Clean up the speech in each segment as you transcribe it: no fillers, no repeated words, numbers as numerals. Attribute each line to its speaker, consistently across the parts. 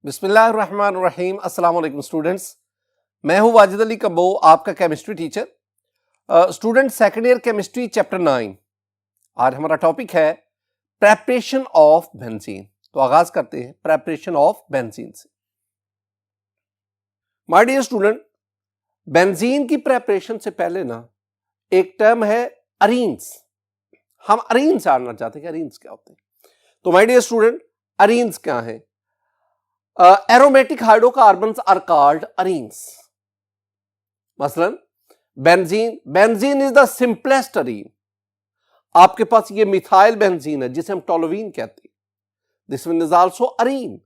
Speaker 1: बिस्मिल्लाहिर्रहमानिर्रहीम। अस्सलाम वालेकुम स्टूडेंट्स, मैं हूं वाजिद अली कब्बो, आपका chemistry teacher. Student second year chemistry chapter 9। आज हमारा टॉपिक है प्रेपरेशन ऑफ बेंजीन। तो आगाज करते हैं प्रेपरेशन ऑफ बेंजीन से। माय डियर स्टूडेंट, बेंजीन की प्रेपरेशन से पहले ना एक टर्म है अरीन्स। हम अरीन्स जानना चाहते हैं कि अरीन्स क्या होते हैं। तो माय डियर स्टूडेंट, अरीन्स क्या है? Aromatic hydrocarbons are called arenes. मसलन benzene is the simplest arene. आपके पास ये मिथाइल बेंजीन है जिसे हम टोलुवीन कहते हैं, this one is also Areen.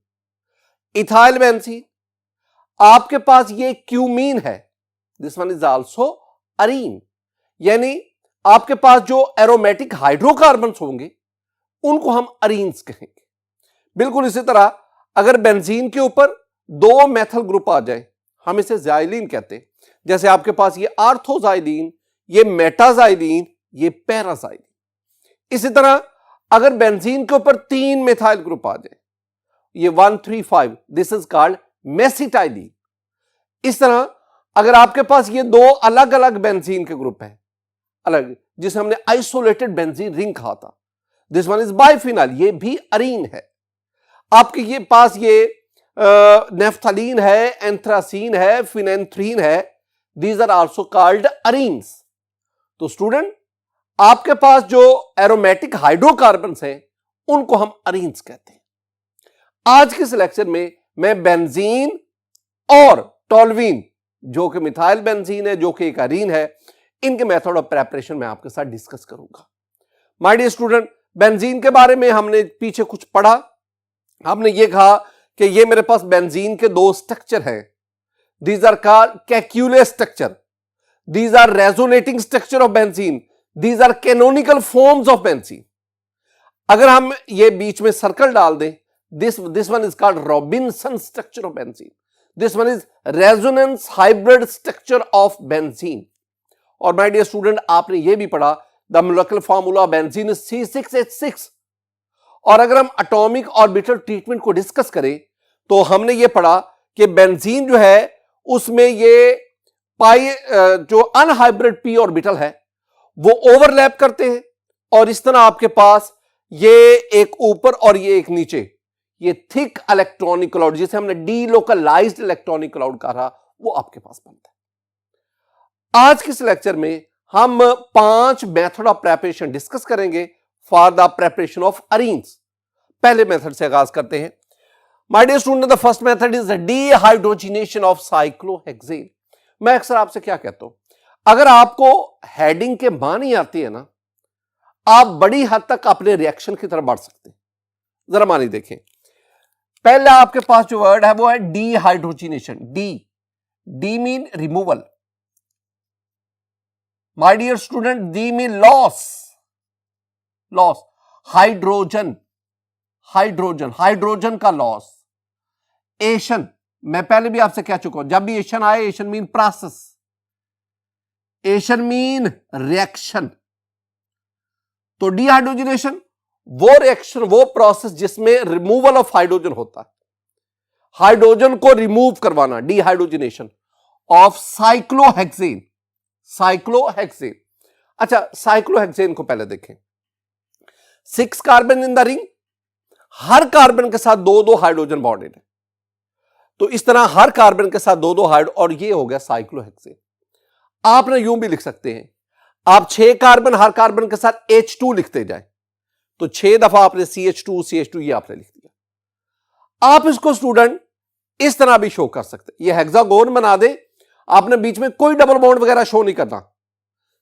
Speaker 1: Ethyl benzene, आपके पास ये क्यूमीन है, this one is also Areen. यानी आपके पास जो एरोमेटिक हाइड्रोकार्बन्स होंगे उनको हम अरीन्स कहेंगे। बिल्कुल इसी तरह अगर बेंजीन के ऊपर दो मेथल ग्रुप आ जाए हम इसे ज़ाइलीन कहते हैं। जैसे आपके पास ये आर्थोजाइलीन, ये मेटाजाइलीन, ये पैराजाइलीन। इसी तरह अगर बेंजीन के ऊपर तीन मेथाइल ग्रुप आ जाए, ये 1,3,5, दिस इज कॉल्ड मेसिटाइलीन। इस तरह अगर आपके पास ये दो अलग अलग बेंजीन के ग्रुप है, अलग, जिसे हमने आइसोलेटेड बेंजीन रिंग कहा था, दिस वन इज बाइफिनाइल, ये भी अरीन है। आपके ये पास ये नेफ्थलीन है, एंथ्रासीन है, फिनेंथ्रीन है, these are also called arenes. तो स्टूडेंट, आपके पास जो एरोमेटिक हाइड्रोकार्बन्स हैं उनको हम अरीन्स कहते हैं। आज के लेक्चर में मैं बेंजीन और टोलुवीन, जो कि मिथाइल बेंजीन है, जो कि एक अरीन है, इनके मेथड ऑफ प्रेपरेशन में आपके साथ डिस्कस करूंगा। माय डियर स्टूडेंट, बेंजीन के बारे में हमने पीछे कुछ पढ़ा। हमने ये कहा कि ये मेरे पास बेंजीन के दो स्ट्रक्चर हैं, these are called Kekule structure, these are resonating structure of benzene, these are canonical forms of benzene. अगर हम ये बीच में सर्कल डाल दें, this one is called Robinson structure of benzene, this one is resonance hybrid structure of benzene. और my dear student, आपने ये भी पढ़ा the molecular formula of benzene is C6H6। और अगर हम एटॉमिक ऑर्बिटल ट्रीटमेंट को डिस्कस करें तो हमने ये पढ़ा कि बेंजीन जो है उसमें ये पाई जो अनहाइब्रिड p ऑर्बिटल है वो ओवरलैप करते हैं, और इस तरह आपके पास ये एक ऊपर और ये एक नीचे, ये थिक इलेक्ट्रॉनिक क्लाउड, जिसे हमने डीलोकलाइज्ड इलेक्ट्रॉनिक क्लाउड कहा, वो आपके पास बनता है। आज के इस लेक्चर में हम 5 मेथड ऑफ प्रेपरेशन डिस्कस करेंगे for the preparation of arenes. पहले मेथड से आगाज करते हैं। My dear student, the first method is dehydrogenation of cyclohexane. मैं अक्सर आपसे क्या कहता हूं, अगर आपको हेडिंग के मान ही आती है ना, आप बड़ी हद तक अपने रिएक्शन की तरफ बढ़ सकते हैं। जरा मानी देखें, पहले आपके पास जो वर्ड है वो है dehydrogenation. De mean removal, my dear student, de mean loss. Hydrogen का लॉस। एशन, मैं पहले भी आपसे कह चुका हूं, जब भी एशन आए, एशन मीन प्रोसेस, एशन मीन रिएक्शन। तो डीहाइड्रोजनेशन वो रिएक्शन, वो प्रोसेस जिसमें रिमूवल ऑफ हाइड्रोजन होता है, हाइड्रोजन को रिमूव करवाना, डीहाइड्रोजनेशन ऑफ साइक्लोहेक्सेन। अच्छा, साइक्लोहेक्सेन को पहले देखें। 6 carbon in the ring, her carbon के साथ दो हाइड्रोजन बॉन्डेड है। तो इस तरह हर कार्बन के साथ दो हाइड्रो, और ये हो गया साइक्लोहेक्सेन। आपने यूं भी लिख सकते हैं, आप 6 कार्बन, हर कार्बन के साथ H2 लिखते जाए, तो 6 दफा आपने CH2 ये आपने लिख दिया। आप इसको स्टूडेंट इस तरह भी शो कर सकते, ये हेक्सागोन बना दे, आपने बीच में कोई डबल बॉन्ड वगैरह शो नहीं करना,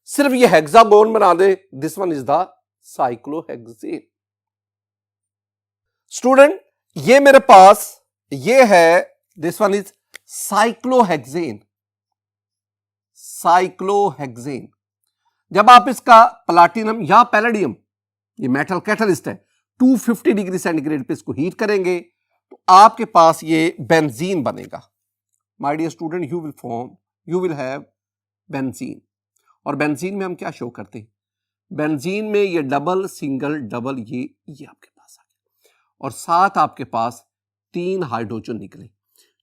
Speaker 1: सिर्फ ये हेक्सागोन बना दे, this one is the cyclohexane. Student, ये मेरे पास ये है, दिस वन इज साइक्लोहेक्सेन। जब आप इसका प्लाटिनम या पैलेडियम, ये मेटल कैटलिस्ट है, 250 डिग्री सेंटीग्रेड पे इसको हीट करेंगे तो आपके पास ये बेंजीन बनेगा। My dear student, you will have benzene. और बेंजीन में हम क्या शो करते हैं, बेंजीन में ये डबल, सिंगल, डबल, ये आपके पास आ गया, और साथ आपके पास 3 हाइड्रोजन निकले।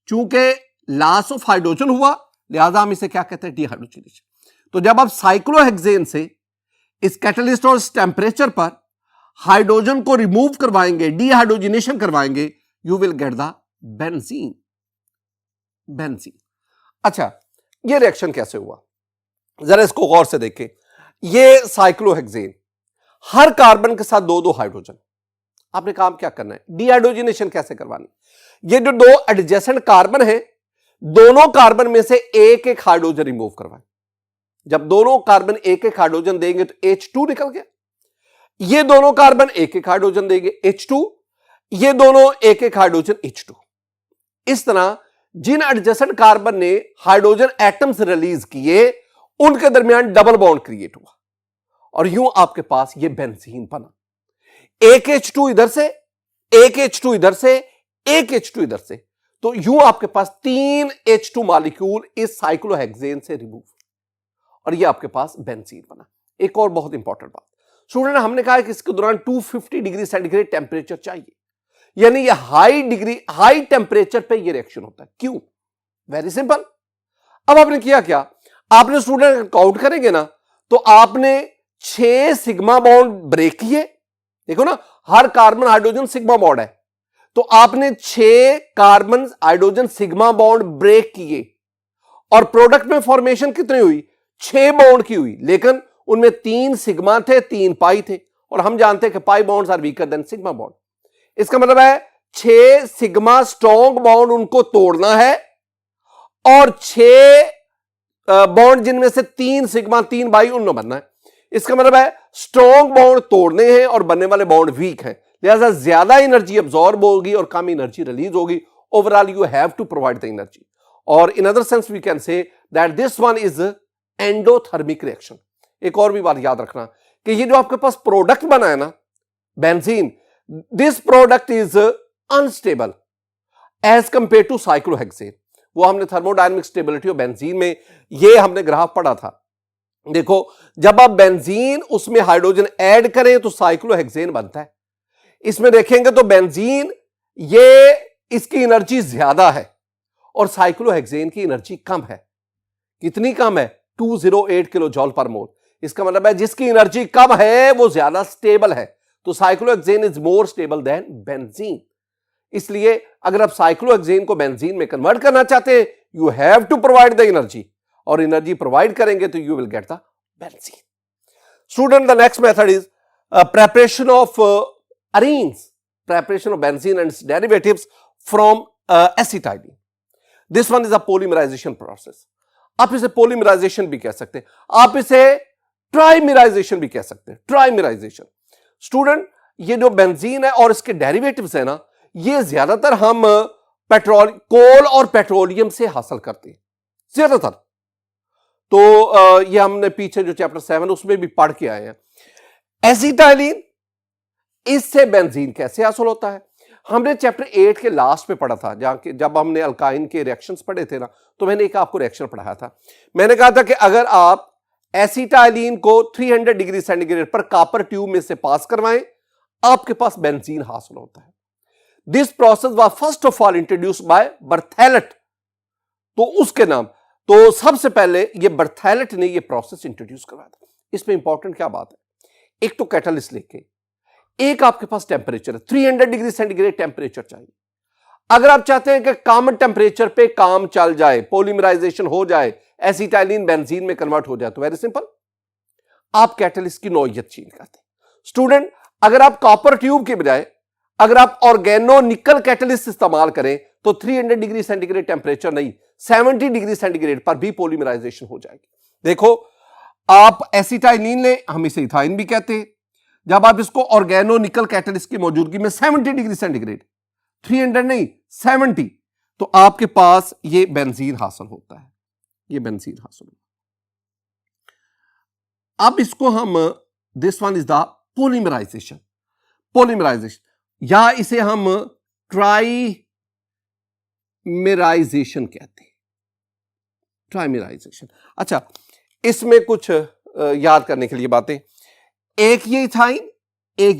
Speaker 1: चूंकि लॉस ऑफ हाइड्रोजन हुआ लिहाजा हम इसे क्या कहते हैं, डिहाइड्रोजनेशन। तो जब आप साइक्लोहेक्सेन से इस कैटलिस्ट और इस टेंपरेचर पर हाइड्रोजन को रिमूव करवाएंगे, डिहाइड्रोजनेशन करवाएंगे, you will get the benzene. Benzene. अच्छा, ये रिएक्शन कैसे हुआ, जरा इसको गौर से देखें। ये साइक्लोहेक्सेन, हर कार्बन के साथ 2-2 हाइड्रोजन। आपने काम क्या करना है, डिहाइड्रोजनेशन कैसे करवानी। ये जो 2 एडजेसेंट कार्बन है, दोनों कार्बन में से एक एक हाइड्रोजन रिमूव करवाएं। जब दोनों कार्बन एक एक हाइड्रोजन देंगे तो H2 निकल गया। ये दोनों कार्बन एक एक हाइड्रोजन देंगे, H2, ये दोनों एक एक हाइड्रोजन, H2। इस तरह जिन एडजेसेंट कार्बन ने हाइड्रोजन एटम्स रिलीज किए उनके दरमियान डबल बॉन्ड क्रिएट हुआ और यूं आपके पास ये बेंजीन बना। एक H2 इधर से, एक H2 इधर से, एक H2 इधर से, तो यूं आपके पास 3 H2 मॉलिक्यूल इस साइक्लोहेक्सेन से रिमूव और ये आपके पास बेंजीन बना। एक और बहुत इंपॉर्टेंट बात स्टूडेंट, हमने कहा कि इसके दौरान 250 डिग्री सेंटीग्रेड टेंपरेचर चाहिए, यानी ये हाई टेंपरेचर पे ये रिएक्शन होता है। क्यों? Very simple. अब आपने किया क्या, आपने स्टूडेंट काउंट करेंगे ना तो आपने 6 सिग्मा बॉन्ड ब्रेक किए। देखो ना, हर कार्बन हाइड्रोजन सिग्मा बॉन्ड है, तो आपने 6 carbon hydrogen sigma bond break किए और प्रोडक्ट में फॉर्मेशन कितनी हुई, 6 बॉन्ड की हुई, लेकिन उनमें 3 सिग्मा थे, 3 पाई थे, और हम जानते हैं कि pi bonds are weaker than sigma bond. इसका मतलब है 6 सिग्मा स्ट्रॉन्ग बॉन्ड उनको तोड़ना है और 6 बॉन्ड जिनमें से 3 सिग्मा 3 बाई उनमें बनना है। इसका मतलब है स्ट्रॉन्ग बॉन्ड तोड़ने हैं और बनने वाले बॉन्ड वीक हैं, लिहाजा ज्यादा एनर्जी अब्सॉर्ब होगी और कम एनर्जी रिलीज होगी। Overall you have to provide the energy, और in other sense we can say that this one is endothermic reaction. एक और भी बात याद रखना कि ये जो आपके पास प्रोडक्ट बना है ना benzene, this product is unstable as compared to cyclohexane. वो हमने थर्मोडायनेमिक स्टेबिलिटी ऑफ बेंजीन में ये हमने ग्राफ पढ़ा था। देखो, जब आप बेंजीन उसमें हाइड्रोजन ऐड करें तो साइक्लोहेक्सेन बनता है। इसमें देखेंगे तो बेंजीन ये इसकी एनर्जी ज्यादा है और साइक्लोहेक्सेन की एनर्जी कम है। कितनी कम है? 208 किलो जॉल पर मोल। इसका मतलब है जिसकी एनर्जी कम है वो ज्यादा स्टेबल है, तो cyclohexane is more stable then benzene. इसलिए अगर आप साइक्लोहेक्सेन को बेंजीन में कन्वर्ट करना चाहते हैं, you have to provide the energy, और एनर्जी प्रोवाइड करेंगे तो you will get the benzene. Student, the next method is preparation of arenes, preparation of benzene and its derivatives from acetylene. This one is a polymerization process. आप इसे polymerization भी कह सकते हैं, आप इसे ट्राइमेराइजेशन भी कह सकते हैं। ट्राइमेराइजेशन स्टूडेंट, ये जो बेंजीन है और इसके डेरिवेटिव्स है ना, ये ज्यादातर हम कोल और पेट्रोलियम से हासिल करते हैं ज्यादातर। तो ये हमने पीछे जो चैप्टर 7 उसमें भी पढ़ के आए हैं। एसिटाइलिन, इससे बेंजीन कैसे हासिल होता है, हमने चैप्टर 8 के लास्ट में पढ़ा था, जहां के जब हमने अल्काइन के रिएक्शंस पढ़े थे ना, तो मैंने एक आपको रिएक्शन पढ़ाया था। मैंने कहा था कि अगर आप एसिटाइलिन को 300 डिग्री सेंटीग्रेड पर कॉपर ट्यूब में से पास करवाएं, आपके पास बेंजीन हासिल होता है। This process was first of all introduced by Berthelot. तो उसके नाम, तो सबसे पहले ये बर्थेलेट ने ये प्रोसेस इंट्रोड्यूस करवाया था। इसमें इंपॉर्टेंट क्या बात है, एक तो कैटलिस्ट लेके, एक आपके पास टेंपरेचर 300 डिग्री सेंटीग्रेड टेंपरेचर चाहिए। अगर आप चाहते हैं कि कम टेंपरेचर पे काम चल जाए, पॉलीमराइजेशन हो जाए, एसिटाइलिन बेंजीन में कन्वर्ट हो जाए, तो वेरी सिंपल, आप कैटलिस्ट की नौइयत चेंज करते हैं। स्टूडेंट, अगर आप कॉपर ट्यूब के बजाय अगर आप ऑर्गेनो निकल कैटलिस्ट इस्तेमाल करें तो 300 डिग्री सेंटीग्रेड टेंपरेचर नहीं, 70 डिग्री सेंटीग्रेड पर भी पॉलीमराइजेशन हो जाएगी। देखो, आप एसिटाइलिन ले, हम इसे इथाइन भी कहते हैं, जब आप इसको ऑर्गेनो निकल कैटलिस्ट की मौजूदगी में 70 डिग्री सेंटीग्रेड, 300 नहीं 70, तो आपके पास ये बेंजीन हासिल होता है। ये बेंजीन हासिल होता है। अब इसको हम, this one is the polymerisation. Polymerisation या इसे हम ट्राइमेराइजेशन कहते हैं। ट्राइमेराइजेशन। अच्छा, इसमें कुछ याद करने के लिए बातें, एक ये इथाइन, एक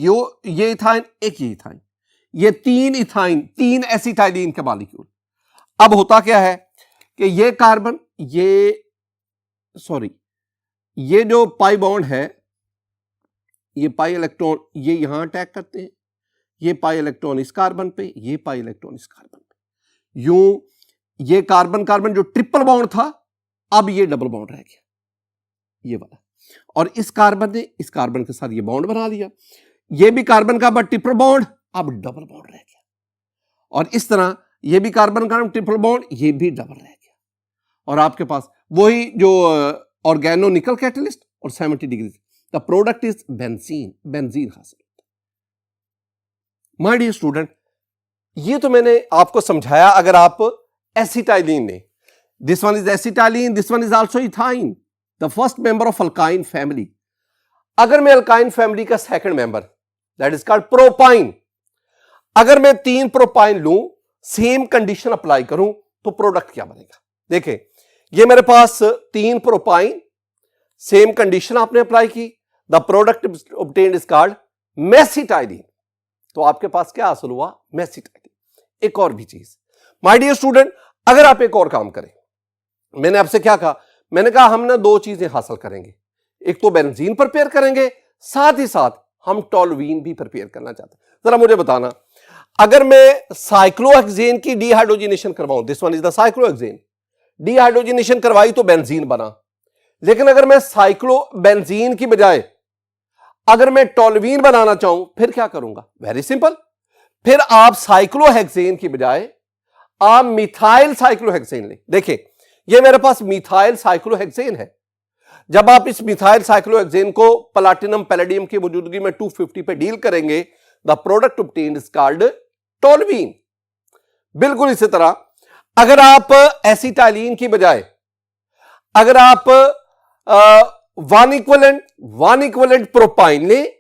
Speaker 1: ये इथाइन, एक ये इथाइन, ये 3 इथाइन, 3 एसिटाइलिन के मॉलिक्यूल। अब होता क्या है कि ये कार्बन, ये जो पाई बॉन्ड है, ये पाई इलेक्ट्रॉन ये यहां अटैक करते हैं, ये पाई इलेक्ट्रॉन इस कार्बन पे, ये पाई इलेक्ट्रॉन इस कार्बन पे। यूं ये कार्बन कार्बन जो ट्रिपल बॉन्ड था, अब ये डबल बॉन्ड रह गया, ये वाला। और इस कार्बन ने इस कार्बन के साथ ये बॉन्ड बना लिया, ये भी कार्बन का ट्रिपल बॉन्ड, अब डबल बॉन्ड रह गया। और इस तरह ये भी कार्बन कार्बन ट्रिपल बॉन्ड, ये भी डबल रह गया। और आपके पास वही जो ऑर्गेनो निकल कैटलिस्ट और 70 degree, the product is benzene, benzene हासिल होता है। माय डियर स्टूडेंट, ये तो मैंने आपको समझाया। अगर आप एसिटाइलिन ने, this one is acetylene, this one is also ethyne, the first member of alkyne family. अगर मैं अल्काइन फैमिली का second member, that is called propyne, अगर मैं 3 प्रोपाइन लूं, सेम कंडीशन अप्लाई करूं, तो प्रोडक्ट क्या बनेगा? देखें, ये मेरे पास 3 प्रोपाइन, सेम कंडीशन आपने अप्लाई की, the product obtained is called mesitylene. तो आपके पास क्या हासिल हुआ? मेसिटाइलिन। एक और भी चीज माय डियर स्टूडेंट, अगर आप एक और काम करें, मैंने आपसे क्या कहा? मैंने कहा हम ना 2 चीजें हासिल करेंगे, एक तो बेंजीन प्रिपेयर करेंगे, साथ ही साथ हम टोल्यूइन भी प्रिपेयर करना चाहते हैं। जरा मुझे बताना, अगर मैं साइक्लोहेक्सेन की डिहाइड्रोजिनेशन करवाऊं, this one is the cyclohexane, dehydrogenation करवाई तो बेंजीन बना। लेकिन अगर मैं बेंजीन की बजाय अगर मैं टोल्यूइन बनाना चाहूं, फिर क्या करूंगा? वेरी सिंपल, फिर आप साइक्लोहेक्सेन की बजाय आप मिथाइल साइक्लोहेक्सेन लें। देखिए, ये मेरे पास मिथाइल साइक्लोहेक्सेन है। जब आप इस मिथाइल साइक्लोहेक्सेन को प्लैटिनम पैलेडियम की मौजूदगी में 250 पे डील करेंगे, the product obtained is called toluene. बिल्कुल इसी तरह अगर आप एसिटाइलिन की बजाय अगर आप वन इक्विवेलेंट प्रोपाइन लें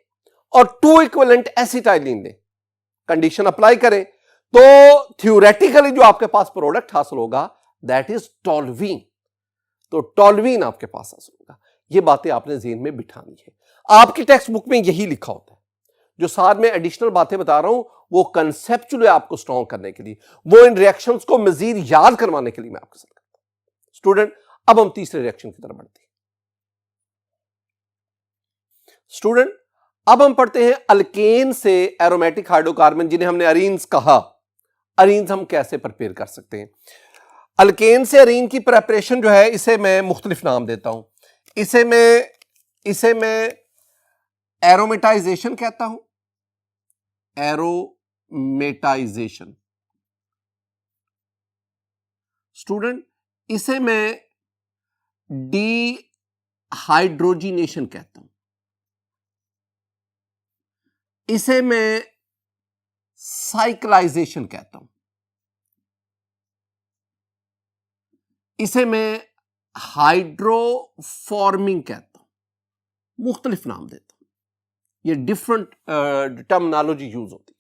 Speaker 1: और 2 इक्विवेलेंट एसिटाइलिन लें, कंडीशन अप्लाई करें, तो थ्योरेटिकली जो आपके पास प्रोडक्ट हासिल होगा, दैट इज टोल्यूइन। तो टोल्यूइन आपके पास हासिल होगा। ये बातें आपने ज़हन में बिठानी है। आपकी टेक्स्ट बुक में यही लिखा होता है। जो साथ में एडिशनल बातें बता रहा हूं, वो कंसेप्चुअली आपको स्ट्रॉन्ग करने के लिए, वो इन रिएक्शंस को मजीद याद करवाने के लिए मैं आपके साथ करता हूं। स्टूडेंट, अब हम तीसरे रिएक्शन की तरफ बढ़ते हैं। स्टूडेंट, अब हम पढ़ते हैं अल्केन से एरोमेटिक हाइड्रोकार्बन, जिन्हें हमने अरीन्स कहा। अरीन्स हम कैसे प्रिपेयर कर सकते हैं? अल्केन से अरीन की प्रेपरेशन जो है, इसे मैं मुख्तलिफ नाम देता हूं। इसे मैं एरोमेटाइजेशन कहता हूं, एरोमेटाइजेशन। स्टूडेंट, इसे मैं डीहाइड्रोजिनेशन कहता हूं, इसे मैं साइक्लाइजेशन कहता हूं, इसे मैं हाइड्रोफॉर्मिंग कहता हूं। मुख्तलिफ नाम देता हूं, ये डिफरेंट टर्मिनोलॉजी यूज होती है।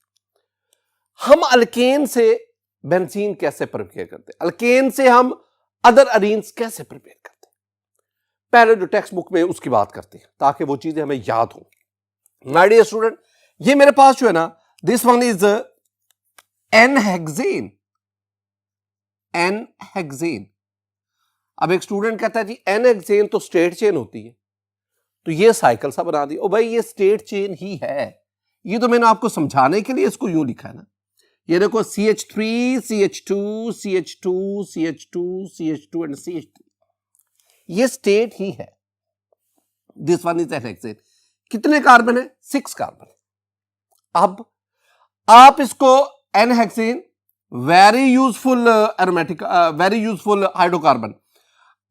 Speaker 1: हम अल्केन से बेंजीन कैसे प्रिपेयर करते हैं? अल्केन से हम अदर अरीन्स कैसे प्रिपेयर करते हैं? पहले जो टेक्स्ट बुक में उसकी बात करते हैं, ताकि वो चीजें हमें याद हो। माय डियर स्टूडेंट, ये मेरे पास जो है ना, this one is N-hexane. N-hexane. अब एक स्टूडेंट कहता है जी एन-हेक्सेन तो स्ट्रेट चेन होती है, तो ये साइकिल सा बना दी। ओ भाई, ये स्ट्रेट चेन ही है। ये तो मैंने आपको समझाने के लिए इसको यूं लिखा है ना। ये देखो, CH3 CH2 CH2 CH2 CH2 and CH3, ये स्टेट ही है। This one is n hexane. कितने कार्बन है? 6 कार्बन। अब आप इसको n hexane, very useful aromatic, very useful hydrocarbon,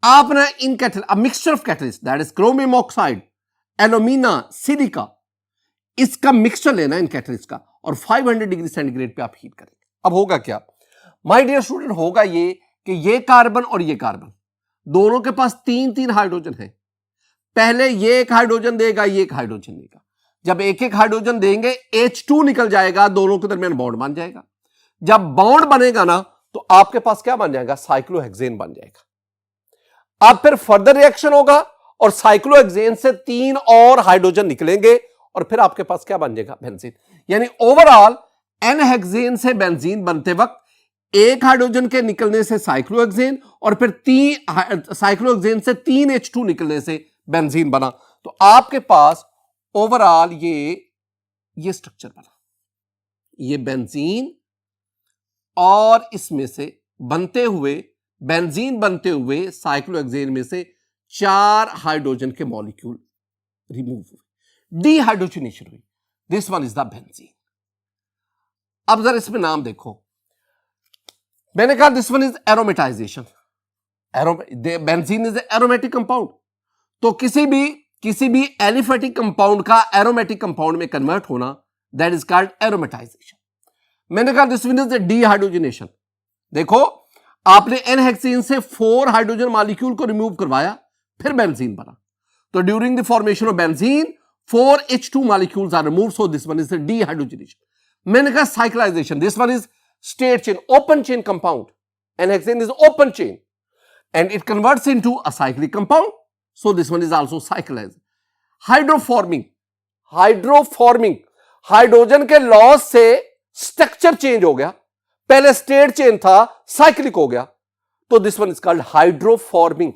Speaker 1: आप ना in catalyst, mixture of catalyst, that is chromium oxide, alumina, silica, इसका मिक्सचर लेना इन कैटलिस्ट का, और 500 डिग्री सेंटीग्रेड पे आप हीट करेंगे। अब होगा क्या माय डियर स्टूडेंट? होगा ये कि ये कार्बन और ये कार्बन दोनों के पास 3-3 हाइड्रोजन है। पहले ये एक हाइड्रोजन देगा, ये एक हाइड्रोजन देगा। जब एक एक हाइड्रोजन देंगे, H2 निकल जाएगा, दोनों के दरमियान बॉन्ड बन जाएगा। जब बॉन्ड बनेगा ना, तो आपके पास क्या बन जाएगा? साइक्लोहेक्सेन बन जाएगा। अब फिर फर्दर रिएक्शन होगा और साइक्लोहेक्सेन से 3 और हाइड्रोजन निकलेंगे, और फिर आपके पास क्या बन जाएगा? बेंजीन। यानी ओवरऑल एन हेक्सेन से बेंजीन बनते वक्त एक हाइड्रोजन के निकलने से साइक्लोहेक्सेन और फिर साइक्लोहेक्सेन से 3 H2 निकलने से बेंजीन बना। तो आपके पास ओवरऑल ये स्ट्रक्चर बना, ये बेंजीन और इसमें से बनते हुए बेंजीन बनते हुए साइक्लोहेक्सेन में से 4 हाइड्रोजन के मॉलिक्यूल रिमूव हुए, डीहाइड्रोजनेशन हुई। This one is the benzene. अब जरा इसमें नाम देखो, मैंने कहा this one is aromatisation. Benzene is aromatic compound, तो किसी भी एलिफेटिक कंपाउंड का एरोमेटिक कंपाउंड में कन्वर्ट होना, दैट इज कॉल्ड एरोमेटाइजेशन। मैंने कहा दिस वन इज डीहाइड्रोजनेशन। देखो आपने एन हेक्सेन से 4 हाइड्रोजन मॉलिक्यूल को रिमूव करवाया, फिर बेंजीन बना। तो during the formation of benzene 4 H2 molecules are removed, so this one is the dehydrogenation. मैंने कहा cyclization, this one is straight chain, open chain compound. N-hexane is open chain and it converts into a cyclic compound, so this one is also cyclized. Hydroforming, hydrogen के loss से structure change हो गया, पहले state chain था cyclic हो गया, तो this one is called हाइड्रोफॉर्मिंग।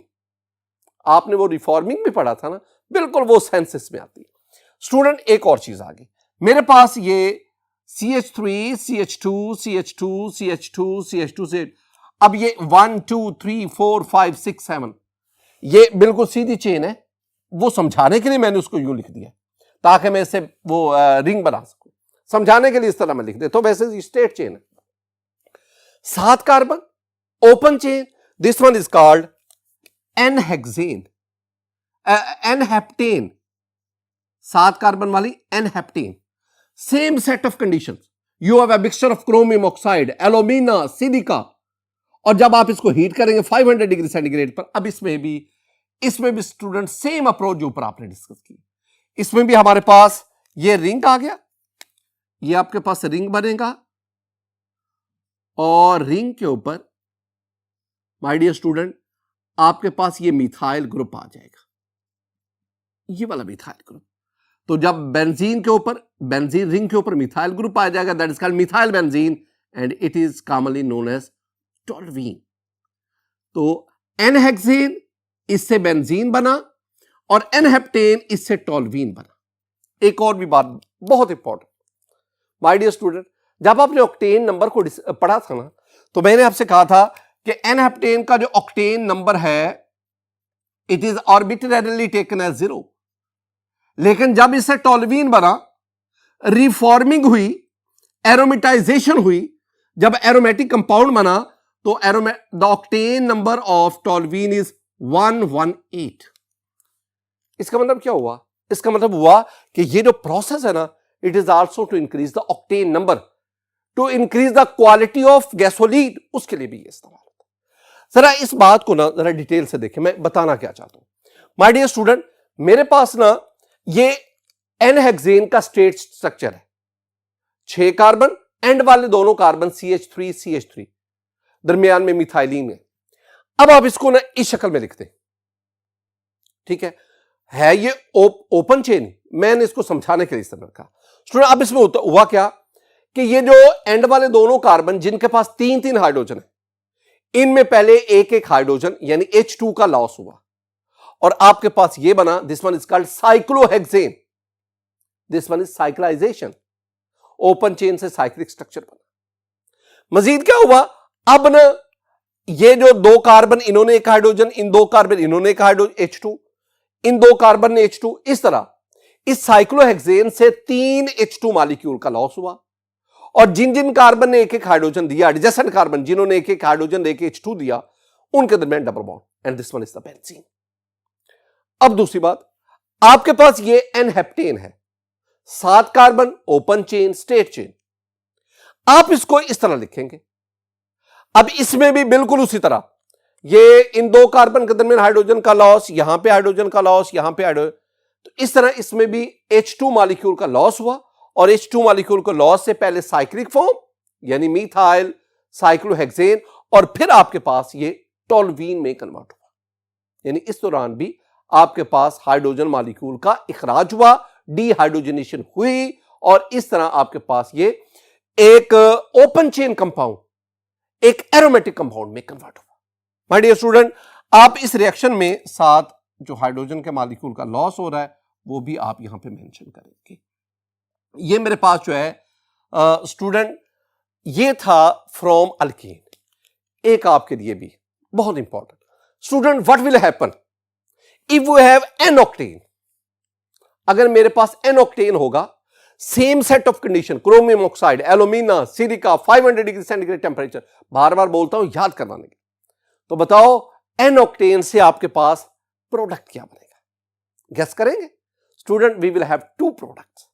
Speaker 1: आपने वो रिफॉर्मिंग में पढ़ा था ना, बिल्कुल वो सेंसेस में आती है। स्टूडेंट एक और चीज आ गई, मेरे पास ये CH3 CH2 CH2 CH2 CH2 से अब ये 1 2 3 4 5 6 7 ये बिल्कुल सीधी चेन है। वो समझाने के लिए मैंने उसको यूं लिख दिया ताकि मैं इससे वो रिंग बना सकूं, समझाने के लिए इस तरह मैं लिख दे। तो वैसे स्टेट चेन है, 7 carbon open chain, this one is called n hexane, n heptane, 7 carbon वाली n heptane. Same set of conditions, you have a mixture of chromium oxide, alumina, silica, और जब आप इसको हीट करेंगे 500 डिग्री सेंटीग्रेड पर, अब इसमें भी स्टूडेंट सेम अप्रोच जो ऊपर आपने डिस्कस की, इसमें भी हमारे पास ये रिंग आ गया, ये आपके पास रिंग बनेगा और रिंग के ऊपर माय डियर स्टूडेंट आपके पास ये मिथाइल ग्रुप आ जाएगा, ये वाला मिथाइल ग्रुप। तो जब बेंजीन रिंग के ऊपर मिथाइल ग्रुप आ जाएगा, that is called methyl benzene and it is commonly known as toluene. तो एन-हेक्सेन इससे बेंजीन बना और एन-हेप्टेन इससे टोल्यूइन बना। एक और भी बात बहुत इंपॉर्टेंट माय डियर स्टूडेंट, जब आपने ऑक्टेन नंबर को पढ़ा था ना, तो मैंने आपसे कहा था कि एन-हेप्टेन का जो ऑक्टेन नंबर है it is arbitrarily taken as 0, लेकिन जब इससे टोल्यूइन बना, रिफॉर्मिंग हुई, एरोमेटाइजेशन हुई, जब एरोमेटिक कंपाउंड बना, तो the octane number of toluene is 118। इसका मतलब क्या हुआ? इसका मतलब हुआ कि ये जो प्रोसेस है ना, it is also to increase the octane number, to increase the quality of gasoline, उसके लिए भी ये इस्तेमाल होता है। जरा इस बात को ना जरा डिटेल से देखें, मैं बताना क्या चाहता हूं। माय डियर स्टूडेंट, मेरे पास ना ये एन-हेक्सेन का स्टेट स्ट्रक्चर है, 6 कार्बन, एंड वाले दोनों कार्बन CH3 CH3, दरमियान में मिथाइलिन है। अब आप इसको ना इस शक्ल में लिखते हैं, ठीक है ये ओपन चेन, मैंने इसको समझाने के लिए इस्तेमाल कहा। स्टूडेंट अब इसमें हुआ क्या कि ये जो एंड वाले दोनों कार्बन जिनके पास 3-3 हाइड्रोजन है, इनमें पहले एक हाइड्रोजन यानी H2 का लॉस हुआ और आपके पास ये बना, this one is called cyclohexane, this one is cyclisation, open chain से साइक्लिक स्ट्रक्चर बना। मजीद क्या हुआ, अब ना ये जो 2 कार्बन इन्होंने एक हाइड्रोजन, इन 2 कार्बन इन्होंने एक हाइड्रोजन H2, इन 2 कार्बन ने H2, इस तरह इस साइक्लोहेक्सेन से 3 H2 मॉलिक्यूल का लॉस हुआ और जिन जिन कार्बन ने एक हाइड्रोजन दिया, एडजेसेंट कार्बन जिन्होंने एक हाइड्रोजन लेके H2 दिया, उनके दरमियान double bond, and this one is the benzene. अब दूसरी बात, आपके पास ये एन-हेप्टेन है, 7 carbon, open chain, state chain. आप इसको इस तरह लिखेंगे। अब इसमें भी बिल्कुल उसी तरह, ये इन 2 कार्बन के दरमियान हाइड्रोजन का लॉस, यहां पे हाइड्रोजन का लॉस, यहां पे हाइड्रोजन, तो इस तरह इसमें भी H2 मॉलिक्यूल का लॉस हुआ और H2 मॉलिक्यूल को लॉस से पहले साइक्लिक फॉर्म यानी मिथाइल साइक्लोहेक्सेन, और फिर आपके पास ये टोल्यूइन में कन्वर्ट हुआ, यानी इस दौरान भी आपके पास हाइड्रोजन मॉलिक्यूल का इखराज हुआ, डीहाइड्रोजनेशन हुई और इस तरह आपके पास ये एक ओपन चेन कंपाउंड एक एरोमेटिक कंपाउंड में कन्वर्ट होगा। माय डियर स्टूडेंट, आप इस रिएक्शन में साथ जो हाइड्रोजन के मॉलिक्यूल का लॉस हो रहा है वो भी आप यहां पे मेंशन करेंगे। ये मेरे पास जो है स्टूडेंट ये था फ्रॉम अल्कीन। एक आपके लिए भी बहुत important student, what will happen if we have n octane. अगर मेरे पास एन ऑक्टेन होगा, same set of condition, chromium oxide, alumina, silica, 500 degree centigrade temperature, बार बार बोलता हूं याद करवाने के, तो बताओ एन ऑक्टेन से आपके पास प्रोडक्ट क्या बनेगा? गेस करेंगे student? We will have two products.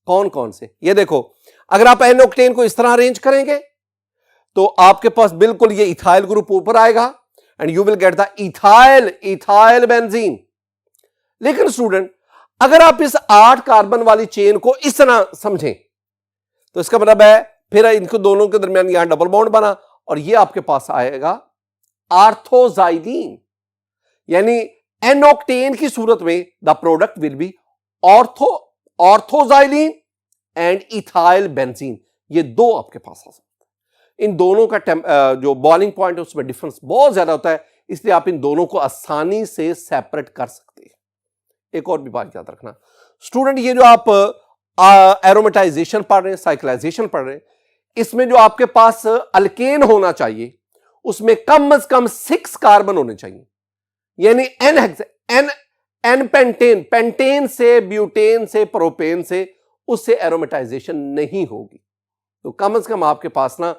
Speaker 1: कौन कौन से? ये देखो, अगर आप एन ऑक्टेन को इस तरह अरेंज करेंगे तो आपके पास बिल्कुल ये इथाइल ग्रुप ऊपर आएगा and you will get the ethyl benzene. लेकिन स्टूडेंट अगर आप इस 8 कार्बन वाली चेन को इस तरह समझें तो इसका मतलब है फिर इनको दोनों के दरमियान यहां डबल बॉन्ड बना और ये आपके पास आएगा आर्थोजाइलीन, यानी एन ऑक्टेन की सूरत में the product will be orthoxylene and ethyl benzene. ये दो आपके पास आ सकते हैं। इन दोनों का जो बॉइलिंग पॉइंट है उसमें डिफरेंस बहुत ज्यादा होता है, इसलिए आप इन दोनों को आसानी से सेपरेट कर सकते हैं। एक और भी बात याद रखना स्टूडेंट, ये जो आप एरोमेटाइजेशन पढ़ रहे हैं, साइक्लाइजेशन पढ़ रहे हैं, इसमें जो आपके पास अल्केन होना चाहिए उसमें कम से कम 6 कार्बन होने चाहिए, यानी एन पेंटेन, पेंटेन से, ब्यूटेन से, प्रोपेन से, उससे एरोमेटाइजेशन नहीं होगी। तो कम से कम आपके पास ना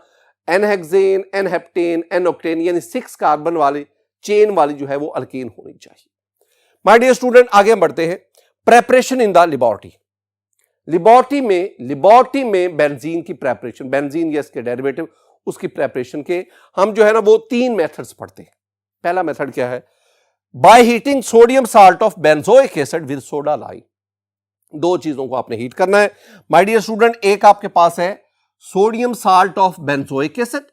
Speaker 1: N hexane, N heptane, N octane, यानी 6 कार्बन वाली चेन वाली जो है वो अल्केन होनी चाहिए। माय डियर स्टूडेंट, आगे हम बढ़ते हैं। Preparation in the laboratory. Laboratory में बेंजीन की प्रेपरेशन, बेंजीन या इसके डेरिवेटिव, उसकी प्रेपरेशन के हम जो है ना वो 3 मेथड्स पढ़ते हैं। पहला मेथड क्या है? By heating sodium salt of benzoic acid with soda lime. 2 चीजों को आपने हीट करना है माय डियर स्टूडेंट। एक आपके पास है sodium salt of benzoic acid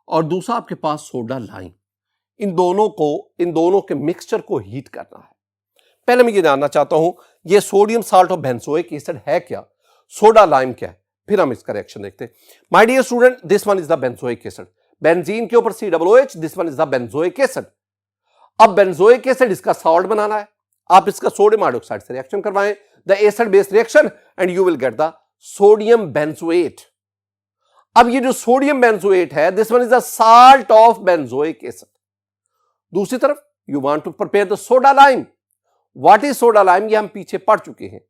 Speaker 1: और दूसरा आपके पास सोडा लाइम। इन दोनों के मिक्सचर को हीट करना है। पहले मैं ये जानना चाहता हूं ये sodium salt of benzoic acid है क्या, सोडा लाइम क्या है, फिर हम इसका रिएक्शन देखते हैं। My dear student, this one is the benzoic acid. Benzene के ऊपर COOH, this one is the benzoic acid. अब बेंजोइक एसिड इसका सॉल्ट बनाना है, आप इसका सोडियम हाइड्रोक्साइड से रिएक्शन करवाएं, the acid base reaction, and you will get the sodium benzoate. अब ये जो सोडियम बेंजोएट है, this one is the salt of benzoic acid. दूसरी तरफ you want to prepare the soda lime. What is soda lime? ये हम पीछे पढ़ चुके हैं।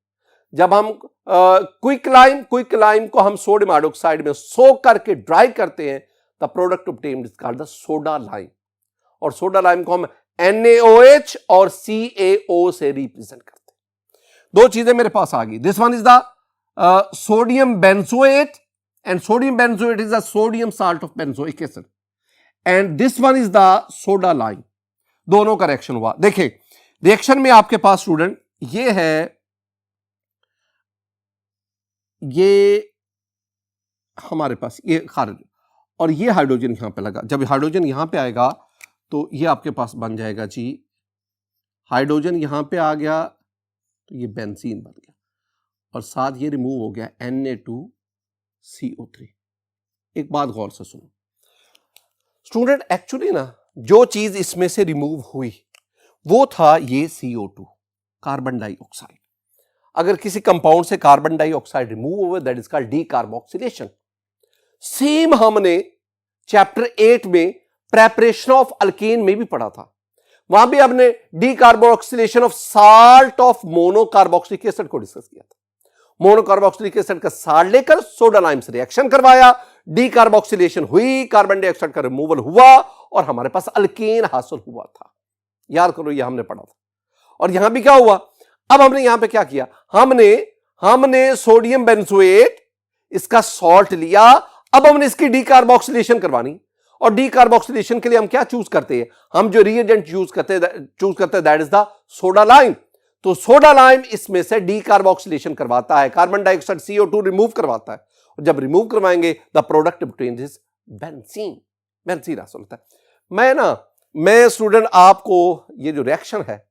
Speaker 1: जब हम क्विक लाइम को हम सोडियम हाइड्रोक्साइड में सोक करके ड्राई करते हैं, the product obtained is called the soda lime. और सोडा लाइम को हम NaOH और CaO से रिप्रेजेंट करते हैं। 2 चीजें मेरे पास आ गई। This one is the sodium benzoate and sodium benzoate is the sodium salt of benzoic acid and this one is the soda lime. दोनों का रिएक्शन हुआ। देखिए रिएक्शन में आपके पास स्टूडेंट ये है, ये हमारे पास ये खारिज और ये हाइड्रोजन यहां पे लगा। जब हाइड्रोजन यहां पे आएगा तो ये आपके पास बन जाएगा जी, हाइड्रोजन यहां पे आ गया तो ये बेंजीन बन गया और साथ ये रिमूव हो गया Na2CO3। एक बात गौर से सुनो स्टूडेंट, एक्चुअली ना जो चीज इसमें से रिमूव हुई वो था ये CO2, कार्बन डाइऑक्साइड। अगर किसी कंपाउंड से कार्बन डाइऑक्साइड रिमूव हुए that is called decarboxylation. Same हमने चैप्टर 8 में प्रेपरेशन ऑफ अल्केन में भी पढ़ा था। वहां भी हमने decarboxylation of salt of monocarboxylic acid को डिस्कस किया था। मोनोकार्बोक्सिलिक एसिड का साल्ट लेकर सोडा लाइम से रिएक्शन करवाया, डीकार्बोक्सिलेशन हुई, कार्बन डाइऑक्साइड का रिमूवल हुआ और हमारे पास अल्केन हासिल हुआ था। याद करो ये हमने पढ़ा था। और यहां भी क्या हुआ? अब हमने यहां पे क्या किया? हमने सोडियम बेंजोएट इसका सॉल्ट लिया, अब हमने इसकी डीकार्बोक्सिलेशन करवानी और डीकार्बोक्सिलेशन के लिए हम क्या चूज करते हैं? हम जो रिएजेंट चूज करते हैं that is the soda lime. तो सोडा लाइम इसमें से डीकार्बोक्सिलेशन करवाता है, कार्बन डाइऑक्साइड CO2 रिमूव करवाता है और जब रिमूव करवाएंगे the product obtained is benzene हासिल होता है। मैं स्टूडेंट आपको ये जो रिएक्शन है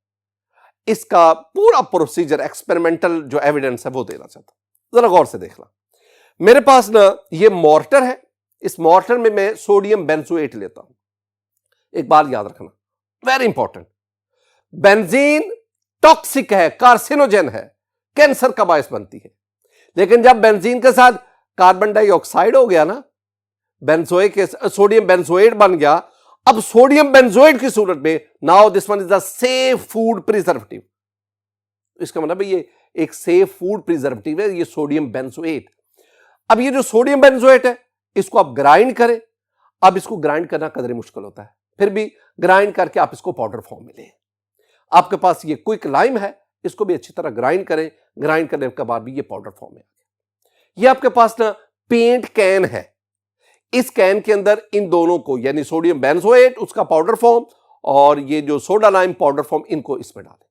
Speaker 1: इसका पूरा प्रोसीजर, एक्सपेरिमेंटल जो एविडेंस है वो देना चाहता हूं, जरा गौर से देखना। मेरे पास ना ये मॉर्टर है, इस मॉर्टर में मैं सोडियम बेंजोएट लेता हूं। एक बात याद रखना, वेरी इंपॉर्टेंट, बेंजीन टॉक्सिक है, कार्सिनोजेन है, कैंसर का बायस बनती है। लेकिन जब बेंजीन के साथ कार्बन डाइऑक्साइड हो गया ना, सोडियम बेंजोएट बन गया, अब सोडियम बेंजोएट की सूरत में now this one is the safe food preservative. इसका मतलब ये एक सेफ फूड प्रिजर्वेटिव है, ये सोडियम बेंजोएट। अब ये जो सोडियम बेंजोएट है, इसको आप ग्राइंड करें। अब इसको ग्राइंड करना कदरे मुश्किल होता है, फिर भी ग्राइंड करके आप इसको पाउडर फॉर्म में लें। आपके पास ये क्विक लाइम है, इसको भी अच्छी तरह ग्राइंड करें। ग्राइंड करने के बाद भी ये पाउडर फॉर्म में आ गया। ये आपके पास ना पेंट कैन है, इस कैन के अंदर इन दोनों को, यानी सोडियम बेंजोएट उसका पाउडर फॉर्म और ये जो सोडा लाइम पाउडर फॉर्म, इनको इसमें डालें।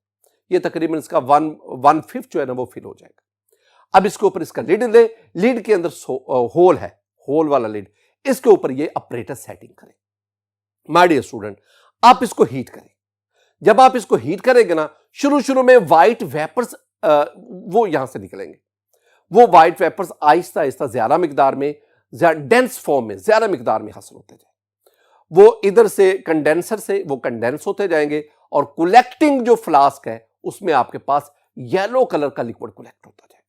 Speaker 1: ये तकरीबन इसका 1/5 जो है ना वो फिल हो जाएगा। अब इसके ऊपर इसका लिड ले, लिड के अंदर होल है, होल वाला लिड, इसके ऊपर ये अपरेटर सेटिंग करें। माय डियर स्टूडेंट, आप इसको हीट करें। जब आप इसको हीट करेंगे ना, शुरू में व्हाइट वेपर्स वो यहां से निकलेंगे। वो व्हाइट वेपर्स आहिस्ता आहिस्ता ज्यादा मिकदार में, डेंस फॉर्म में, ज्यादा मिकदार में हासिल होते जाए। वो इधर से कंडेंसर से वो कंडेंस होते जाएंगे और कलेक्टिंग जो फ्लास्क है उसमें आपके पास येलो कलर का लिक्विड कलेक्ट होता जाएगा।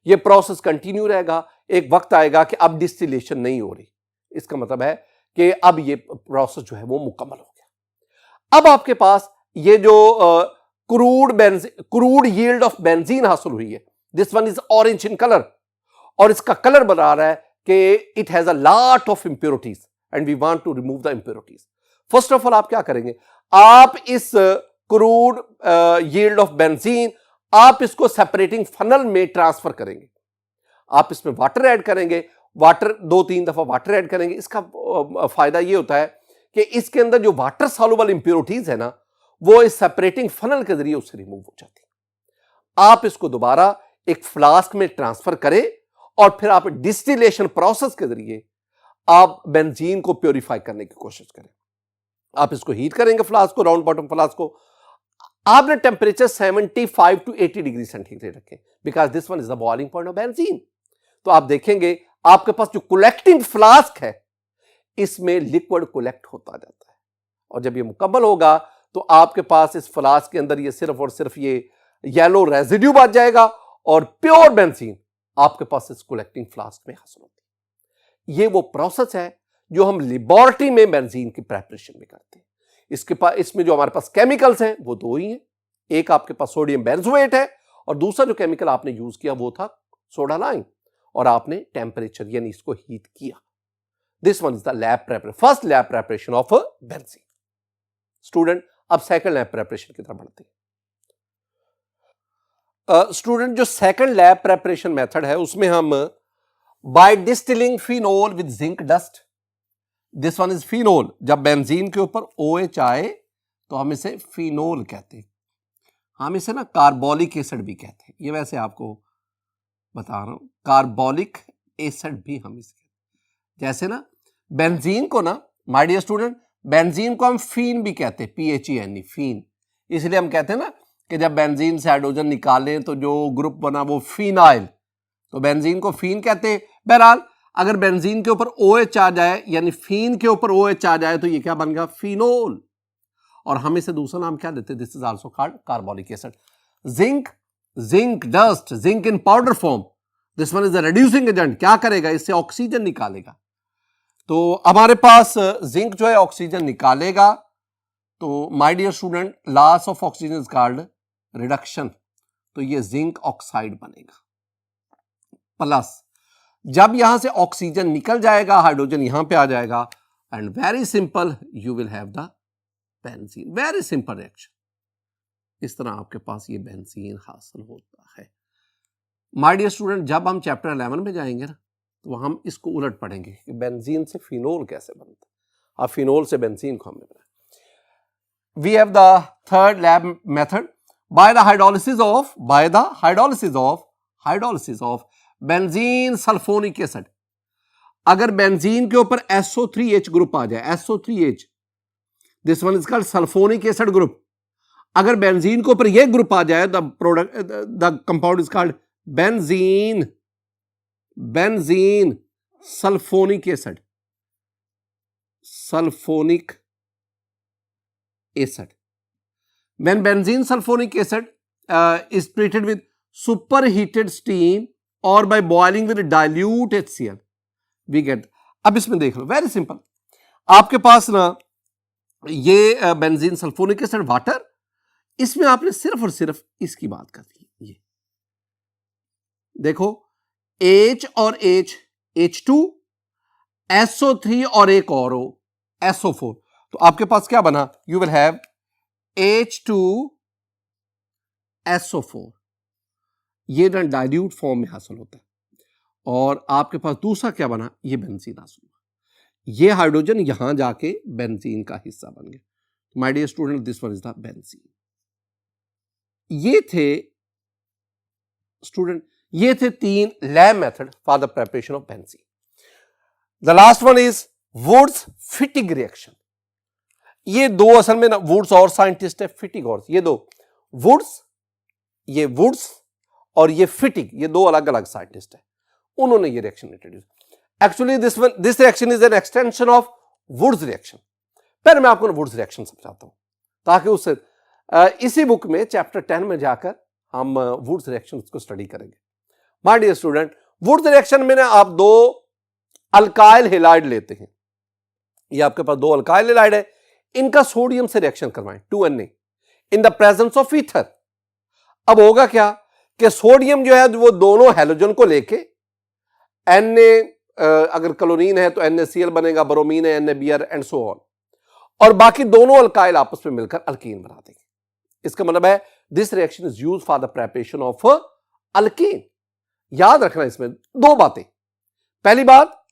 Speaker 1: ये प्रोसेस कंटिन्यू रहेगा। एक वक्त आएगा कि अब डिस्टिलेशन नहीं हो रही, इसका मतलब है कि अब ये प्रोसेस जो है वो मुकम्मल हो गया। अब आपके पास ये जो क्रूड यील्ड ऑफ बेंजीन हासिल हुई है, this one is orange in colour, और इसका कलर बता रहा है कि it has a lot of impurities and we want to remove the impurities. First of all आप क्या करेंगे, आप इस क्रूड यील्ड ऑफ बेंजीन, आप इसको सेपरेटिंग फनल में ट्रांसफर करेंगे। आप इसमें वाटर ऐड करेंगे, वाटर 2-3 दफा वाटर ऐड करेंगे। इसका फायदा ये होता है कि इसके अंदर जो वाटर सॉल्युबल इंप्योरिटीज है ना, वो इस सेपरेटिंग फनल के जरिए उससे रिमूव हो जाती है। आप इसको दोबारा एक फ्लास्क में ट्रांसफर करें और फिर आप डिस्टिलेशन प्रोसेस के जरिए आप बेंजीन को प्योरीफाई करने की कोशिश करें। आप इसको हीट करेंगे, फ्लास्क को, राउंड बॉटम फ्लास्क को। आपने टेम्परेचर 75 to 80 डिग्री सेंटीग्रेड रखें, because this one is the boiling point of benzene. तो आप देखेंगे आपके पास जो कलेक्टिंग फ्लास्क है, इसमें लिक्विड कलेक्ट होता जाता है, और जब ये मुकम्मल होगा तो आपके पास इस फ्लास्क के अंदर ये सिर्फ और सिर्फ ये येलो रेजिड्यू बच जाएगा और प्योर बेंजीन आपके पास इस कलेक्टिंग फ्लास्क में हासिल होती है। ये वो प्रोसेस है जो हम लेबोरेटरी में बेंजीन की प्रेपरेशन में करते हैं। इसके पास, इसमें जो हमारे पास केमिकल्स हैं वो दो ही हैं। एक आपके पास सोडियम बेंजोएट है और दूसरा जो केमिकल आपने यूज किया वो था सोडा लाइम, और आपने टेम्परेचर यानी इसको हीट किया। This one is the lab preparation, first lab preparation of benzene. Student, अब सेकंड लैब प्रेपरेशन की तरफ बढ़ते हैं। स्टूडेंट, जो सेकंड लैब प्रेपरेशन मेथड है उसमें हम by distilling phenol with zinc dust, this one is phenol. जब बेंजीन के ऊपर OH आए तो हम इसे फिनोल कहते हैं। हम इसे ना कार्बोलिक एसिड भी कहते हैं। ये वैसे आपको बता रहा हूं, कार्बोलिक एसिड भी हम इसे, जैसे ना बेंजीन को ना, माय डियर स्टूडेंट, बेंजीन को हम फीन भी कहते हैं, PHENE, फीन। इसलिए हम कहते हैं ना कि जब बेंजीन से हाइड्रोजन निकालें तो जो ग्रुप बना वो फिनाइल, तो बेंजीन को फीन कहते हैं। बहरहाल अगर बेंजीन के ऊपर OH आ जाए, यानी फीन के ऊपर OH आ जाए, तो ये क्या बन गया, फिनोल। और हम इसे दूसरा नाम क्या देते हैं, this is also called carbolic acid. Zinc dust, zinc in powder form, this one is the reducing agent. क्या करेगा, इससे ऑक्सीजन निकालेगा। तो हमारे पास जिंक जो है ऑक्सीजन निकालेगा, तो my dear student, loss of oxygen is called reduction. तो ये जिंक ऑक्साइड बनेगा। प्लस जब यहां से ऑक्सीजन निकल जाएगा, हाइड्रोजन यहां पे आ जाएगा, and very simple, you will have the benzene. Very simple reaction. इस तरह आपके पास ये बेंजीन हासिल होता है। माय डियर स्टूडेंट, जब हम चैप्टर 11 में जाएंगे ना, तो हम इसको उलट पढ़ेंगे कि बेंजीन से फिनोल कैसे बनता है, और फिनोल से बेंजीन को हमने बनाया। We have the third lab method by the hydrolysis of benzene sulphonic acid. अगर बेंजीन के ऊपर SO3H ग्रुप आ जाए, SO3H, this one is called sulphonic acid group. अगर बेंजीन के ऊपर यह ग्रुप आ जाए, the compound is called benzene benzene sulphonic acid, sulfonic acid. When benzene sulfonic acid is treated with superheated steam or by boiling with dilute HCl, we get. अब इसमें देख लो, very simple, आपके पास ना ये बेंजीन सल्फोनिक एसिड वाटर, इसमें आपने सिर्फ और सिर्फ इसकी बात कर दी। ये देखो H और H, H2, SO3 और एक और O, SO4, तो आपके पास क्या बना, यू विल हैव H2SO4, ये ना डाइल्यूट फॉर्म में हासिल होता है, और आपके पास दूसरा क्या बना, ये बेंजीन हासिल हुआ, ये हाइड्रोजन यहां जाके बेंजीन का हिस्सा बन गया। My dear student, this one is the benzene. ये थे स्टूडेंट, ये थे 3 lab method for the preparation of benzene. The last one is Wurtz Fittig reaction. ये दो असल में ना वुड्स और साइंटिस्ट है, फिटिग और, ये दो वुड्स और ये फिटिग, ये दो अलग अलग साइंटिस्ट है, उन्होंने ये reaction introduce. Actually this reaction is an extension of Wurtz reaction. पहले मैं आपको वुड्स रिएक्शन समझाता हूं, ताकि उससे इसी बुक में चैप्टर 10 में जाकर हम वुड्स रिएक्शन को स्टडी करेंगे। My dear student, Wurtz reaction में ना आप 2 अल्काइल हैलाइड लेते हैं, ये आपके पास 2 अल्काइल हैलाइड है, इनका सोडियम से रिएक्शन करवाएं 2Na in the presence of ether. अब होगा क्या कि सोडियम जो है वो दोनों हैलोजन को लेके Na, अगर क्लोरीन है तो NaCl बनेगा, ब्रोमीन है NaBr एंड सो ऑन, और बाकी दोनों अल्काइल आपस में मिलकर अल्कीन बना देंगे। इसका मतलब है this reaction is used for the preparation of alkyne. याद रखना इसमें 2 बातें। पहली बात,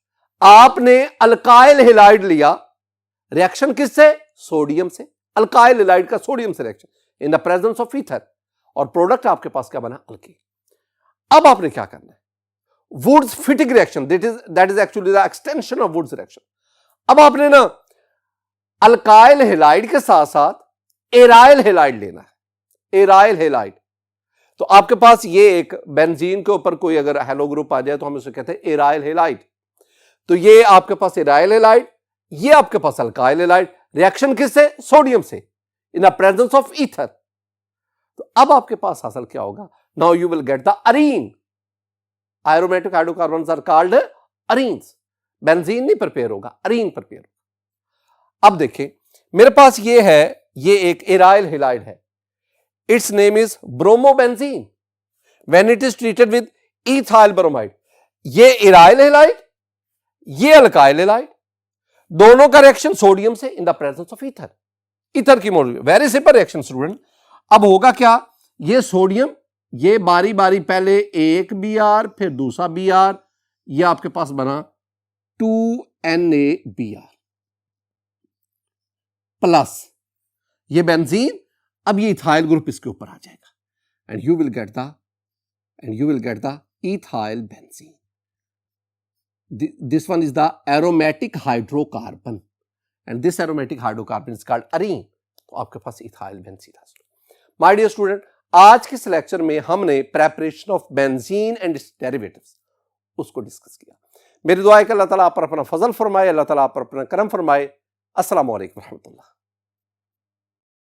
Speaker 1: आपने अल्काइल हैलाइड लिया, रिएक्शन किससे, सोडियम से, अल्काइल हैलाइड का सोडियम से reaction in the presence of ether, और प्रोडक्ट आपके पास क्या बना, अल्कीन। अब आपने क्या करना है, Wurtz Fittig reaction, that is actually the extension of Wurtz reaction. अब आपने ना अल्काइल हैलाइड के साथ साथ एराइल हैलाइड लेना है, एराइल हैलाइड। तो आपके पास ये एक बेंजीन के ऊपर कोई अगर हेलो ग्रुप आ जाए तो हम इसे कहते हैं एराइल हैलाइड। तो ये आपके पास एराइल हैलाइड, ये आपके पास अल्काइल हैलाइड, रिएक्शन किससे, सोडियम से in the presence of ether. तो अब आपके पास हासिल क्या होगा, now you will get the arene. Aromatic hydrocarbons are called arenes. Benzene नहीं प्रिपेयर होगा, अरीन प्रिपेयर होगा। अब देखें मेरे पास ये है, ये एक एराइल हैलाइड है, it's name is bromobenzene. When it is treated with ethyl bromide, ये एराइल हैलाइड, ये अल्काइल हैलाइड, दोनों का रिएक्शन सोडियम से in the presence of ether, ether की molecule, very simple reaction student. अब होगा क्या, ये सोडियम, ये बारी बारी पहले एक Br फिर दूसरा Br, ये आपके पास बना 2NaBr प्लस ये बेंजीन। अब ये इथाइल ग्रुप इसके ऊपर आ जाएगा and you will get the ethyl benzene. This one is the aromatic hydrocarbon and this aromatic hydrocarbon is called arene। तो आपके पास इथाइल बेंजीन है। माय डियर स्टूडेंट, आज के इस लेक्चर में हमने preparation of benzene and it's derivatives उसको discuss किया। मेरी दुआ है कि अल्लाह ताला आप पर अपना फजल फरमाए, अल्लाह ताला आप पर अपना करम फरमाए। अस्सलामु अलैकुम रहमतुल्लाह।